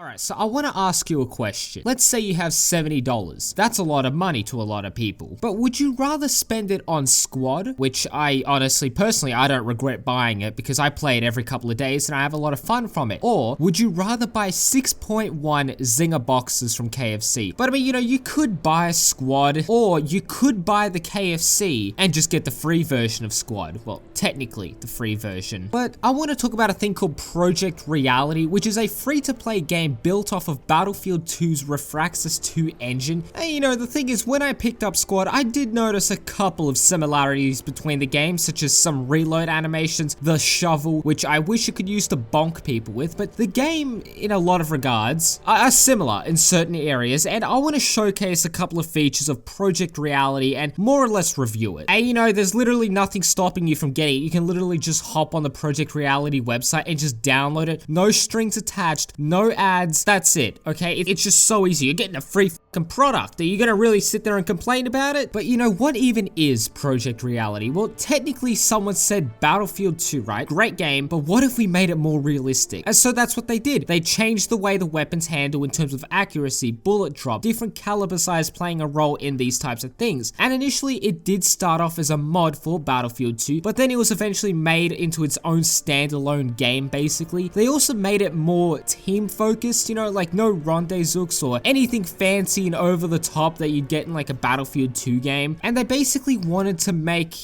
Alright, so I want to ask you a question. Let's say you have $70. That's a lot of money to a lot of people. But would you rather spend it on Squad, which I honestly, personally, I don't regret buying it because I play it every couple of days and I have a lot of fun from it? Or would you rather buy 6.1 Zinger boxes from KFC? But I mean, you could buy Squad, or you could buy the KFC and just get the free version of Squad. Well, technically the free version. But I want to talk about a thing called Project Reality, which is a free-to-play game built off of Battlefield 2's Refraxis 2 engine. And the thing is, when I picked up Squad, I did notice a couple of similarities between the games, such as some reload animations, the shovel, which I wish you could use to bonk people with, but the game, in a lot of regards, are similar in certain areas, and I want to showcase a couple of features of Project Reality and more or less review it. And there's literally nothing stopping you from getting it. You can literally just hop on the Project Reality website and just download it. No strings attached, no ads. That's it, okay? It's just so easy. You're getting a free fucking product. Are you gonna really sit there and complain about it? But what even is Project Reality? Well, technically someone said Battlefield 2, right? Great game, but what if we made it more realistic? And so that's what they did. They changed the way the weapons handle in terms of accuracy, bullet drop, different caliber size playing a role in these types of things. And initially it did start off as a mod for Battlefield 2, but then it was eventually made into its own standalone game, basically. They also made it more team focused, like no rendezvous or anything fancy and over the top that you'd get in like a Battlefield 2 game. And they basically wanted to make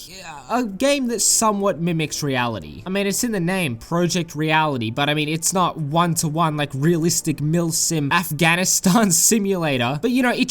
a game that somewhat mimics reality. I mean, it's in the name, Project Reality, but I mean, it's not one-to-one like realistic mil sim Afghanistan simulator. But it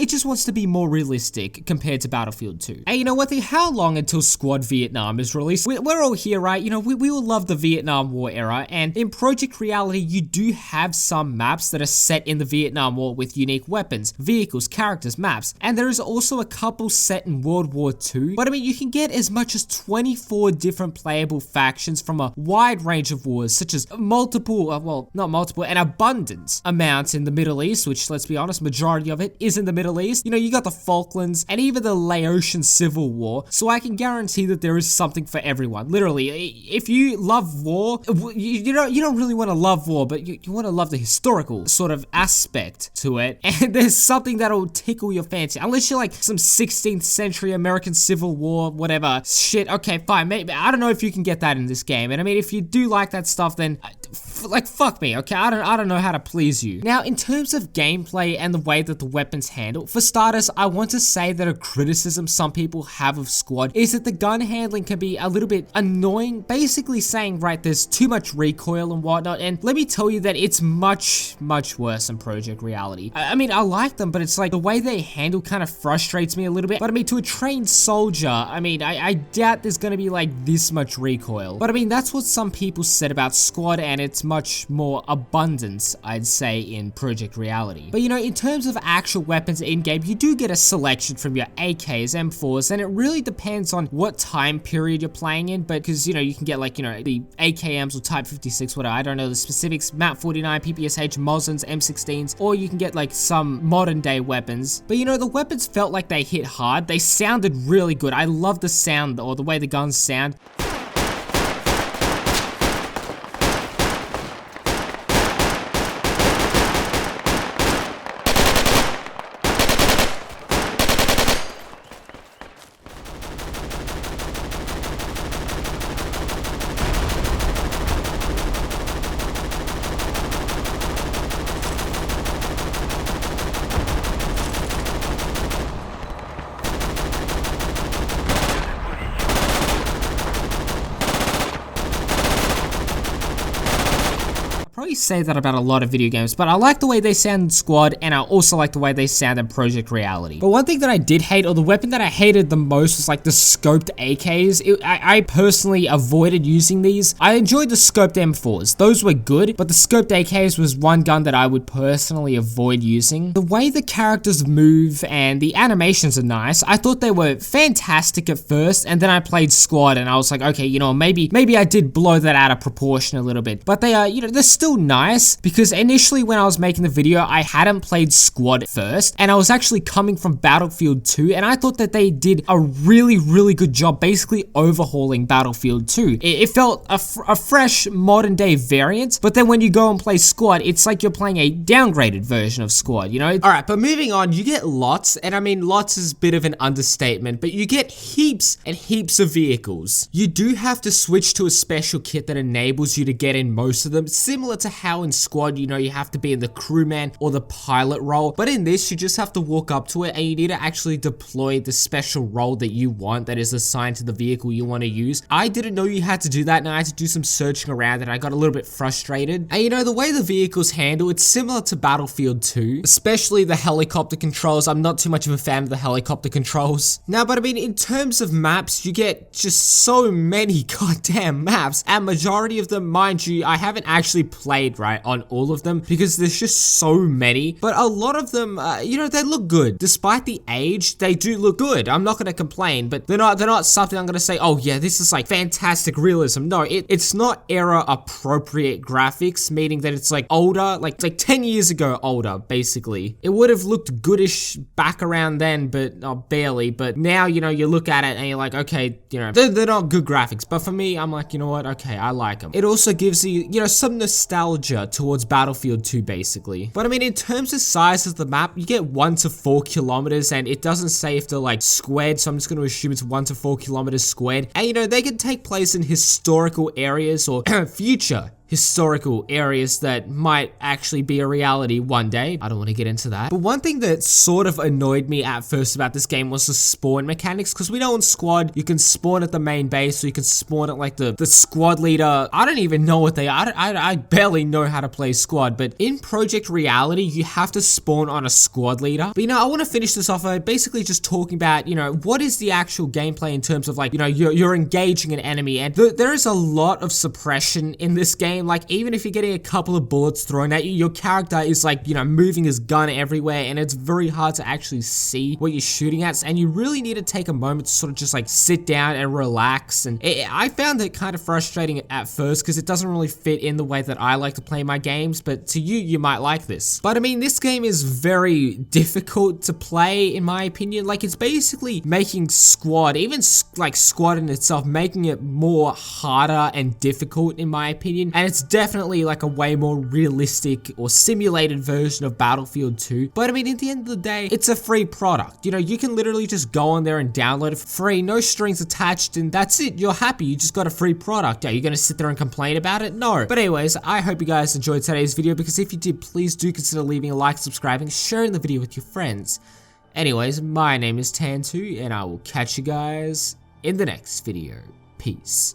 just wants to be more realistic compared to Battlefield 2. And you know what? How long until Squad Vietnam is released? We're all here, right? We all love the Vietnam War era, and in Project Reality, you do have some maps that are set in the Vietnam War with unique weapons, vehicles, characters, maps, and there is also a couple set in World War II. But I mean, you can get as much as 24 different playable factions from a wide range of wars, such as multiple, well, not multiple, an abundance amounts in the Middle East, which, let's be honest, majority of it is in the Middle East. You got the Falklands and even the Laotian Civil War, so I can guarantee that there is something for everyone. Literally, if you love war, you don't really want to love war, but you want to love the historical sort of aspect to it, and there's something that'll tickle your fancy. Unless you're like some 16th century American Civil War, whatever shit, okay, fine, maybe, I don't know if you can get that in this game. And I mean, if you do like that stuff, then fuck me, okay? I don't know how to please you. Now, in terms of gameplay and the way that the weapons handle, for starters, I want to say that a criticism some people have of Squad is that the gun handling can be a little bit annoying, basically saying, right, there's too much recoil and whatnot, and let me tell you that it's much worse than Project Reality. I mean, I like them, but it's like the way they handle kind of frustrates me a little bit. But I mean, to a trained soldier, I mean, I doubt there's gonna be like this much recoil. But I mean, that's what some people said about Squad, and it's much more abundance, I'd say, in Project Reality. But in terms of actual weapons in-game, you do get a selection from your AKs, M4s, and it really depends on what time period you're playing in, but because, you can get like, the AKMs or Type 56, whatever, I don't know the specifics, MAP 49, PPSH, Mosins, M16s, or you can get like some modern day weapons. But the weapons felt like they hit hard. They sounded really good. I love the sound, or the way the guns sound. Say that about a lot of video games, but I like the way they sound in Squad, and I also like the way they sound in Project Reality. But one thing that I did hate, or the weapon that I hated the most, was like the scoped AKs. I personally avoided using these. I enjoyed the scoped M4s. Those were good, but the scoped AKs was one gun that I would personally avoid using. The way the characters move and the animations are nice. I thought they were fantastic at first, and then I played Squad and I was like, okay, maybe I did blow that out of proportion a little bit, but they are, they're still nice because initially when I was making the video, I hadn't played Squad first, and I was actually coming from Battlefield 2, and I thought that they did a really good job basically overhauling Battlefield 2. It felt a fresh modern day variant, but then when you go and play Squad, it's like you're playing a downgraded version of Squad, you know? Alright, but moving on, you get lots, and I mean lots is a bit of an understatement, but you get heaps and heaps of vehicles. You do have to switch to a special kit that enables you to get in most of them, similar to how in Squad, you know, you have to be in the crewman or the pilot role, but in this, you just have to walk up to it and you need to actually deploy the special role that you want that is assigned to the vehicle you want to use. I didn't know you had to do that, and I had to do some searching around and I got a little bit frustrated. And you know, the way the vehicles handle, it's similar to Battlefield 2, especially the helicopter controls. I'm not too much of a fan of the helicopter controls. Now, but I mean, in terms of maps, you get just so many goddamn maps, and majority of them, mind you, I haven't actually played, right, on all of them because there's just so many, but a lot of them, you know, they look good. Despite the age, they do look good. I'm not gonna complain, but they're not something I'm gonna say, oh yeah, this is like fantastic realism. No, it's not era appropriate graphics, meaning that it's like older, like 10 years ago older, basically. It would have looked goodish back around then, but barely, but now, you know, you look at it and you're like, okay, you know, they're not good graphics, but for me, I'm like, you know what, okay, I like them. It also gives you, you know, some nostalgia towards Battlefield 2, basically. But I mean, in terms of size of the map, you get 1 to 4 kilometers, and it doesn't say if they're like squared, so I'm just going to assume it's 1 to 4 kilometers squared. And you know, they can take place in historical areas or future historical areas that might actually be a reality one day. I don't want to get into that. But one thing that sort of annoyed me at first about this game was the spawn mechanics, because we know in Squad, you can spawn at the main base, or you can spawn at like the squad leader. I don't even know what they are. I barely know how to play Squad, but in Project Reality, you have to spawn on a squad leader. But you know, I want to finish this off by basically just talking about, you know, what is the actual gameplay in terms of like, you know, you're engaging an enemy, and there is a lot of suppression in this game. Like, even if you're getting a couple of bullets thrown at you, your character is like, you know, moving his gun everywhere, and it's very hard to actually see what you're shooting at, and you really need to take a moment to sort of just like sit down and relax. And I found it kind of frustrating at first because it doesn't really fit in the way that I like to play my games, but to you, you might like this. But I mean, this game is very difficult to play in my opinion. Like, it's basically making Squad, even like Squad in itself, making it more harder and difficult in my opinion. And it's definitely like a way more realistic or simulated version of Battlefield 2. But I mean, at the end of the day, it's a free product. You know, you can literally just go on there and download it for free, no strings attached, and that's it. You're happy. You just got a free product. Are you gonna sit there and complain about it? No. But anyways, I hope you guys enjoyed today's video, because if you did, please do consider leaving a like, subscribing, sharing the video with your friends. Anyways, my name is Tan2, and I will catch you guys in the next video. Peace.